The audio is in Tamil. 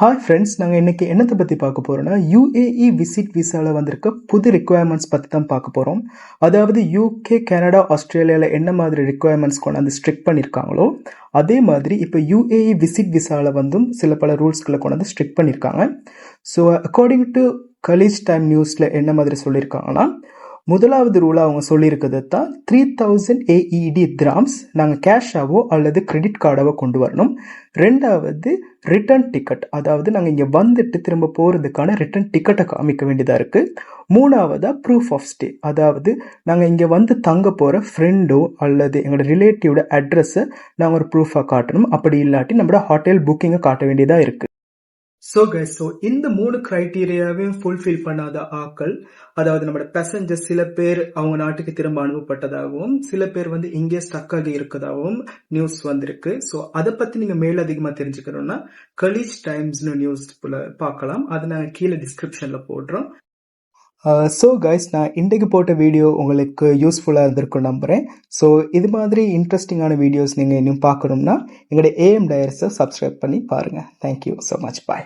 ஹாய் ஃப்ரெண்ட்ஸ், நாங்கள் இன்றைக்கி என்னத்தை பற்றி பார்க்க போகிறோன்னா யூஏஇ விசிட் விசாவில் வந்திருக்க புது ரிக்குவயர்மெண்ட்ஸ் பற்றி தான் பார்க்க போகிறோம். அதாவது யூகே, கனடா, ஆஸ்திரேலியாவில் என்ன மாதிரி ரிக்குவயர்மெண்ட்ஸ் கொண்டாந்து ஸ்ட்ரிக்ட் பண்ணியிருக்காங்களோ அதே மாதிரி இப்போ யூஏஇ விசிட் விசாவில் வந்தும் பல ரூல்ஸ்களை கொண்டாந்து ஸ்ட்ரிக்ட் பண்ணியிருக்காங்க. So according to Khaleej time நியூஸில் என்ன மாதிரி சொல்லியிருக்காங்கன்னா, முதலாவது ரூலாக அவங்க சொல்லியிருக்கிறது தான் 3000 AED திராம்ஸ் நாங்கள் கேஷாவோ அல்லது கிரெடிட் கார்டாவோ கொண்டு வரணும். ரெண்டாவது ரிட்டர்ன் டிக்கெட், அதாவது நாங்கள் இங்கே வந்துட்டு திரும்ப போகிறதுக்கான ரிட்டர்ன் டிக்கெட்டை காமிக்க வேண்டியதாக இருக்குது. மூணாவதாக ப்ரூஃப் ஆஃப் ஸ்டே, அதாவது நாங்கள் இங்கே வந்து தங்க போகிற ஃப்ரெண்டோ அல்லது எங்களோட ரிலேட்டிவோட அட்ரஸை நாங்கள் ஒரு ப்ரூஃபாக காட்டணும். அப்படி இல்லாட்டி நம்மளோட ஹோட்டல் புக்கிங்கை காட்ட வேண்டியதாக இருக்குது. ஸோ இந்த 3 கிரைட்டீரியாவையும் ஃபுல்ஃபில் பண்ணாத ஆக்கள், அதாவது நம்மளோட பேசஞ்சர் சில பேர் அவங்க நாட்டுக்கு திரும்ப அனுப்பப்பட்டதாகவும் சில பேர் வந்து இங்கே ஸ்டக் ஆகி இருக்கதாகவும் நியூஸ் வந்திருக்கு. ஸோ அதை பற்றி நீங்கள் மேலதிகமாக தெரிஞ்சுக்கணும்னா கலீஜ் டைம்ஸ்னு நியூஸ் பார்க்கலாம். அதை நாங்கள் கீழே டிஸ்கிரிப்ஷனில் போடுறோம். ஸோ கைஸ், நான் இன்றைக்கு போட்ட வீடியோ உங்களுக்கு யூஸ்ஃபுல்லாக இருந்திருக்கும் நம்புகிறேன். ஸோ இது மாதிரி இன்ட்ரெஸ்டிங்கான வீடியோஸ் நீங்கள் இன்னும் பார்க்கணும்னா எங்களுடைய AM Diaries சப்ஸ்கிரைப் பண்ணி பாருங்கள். Thank you so much. பாய்.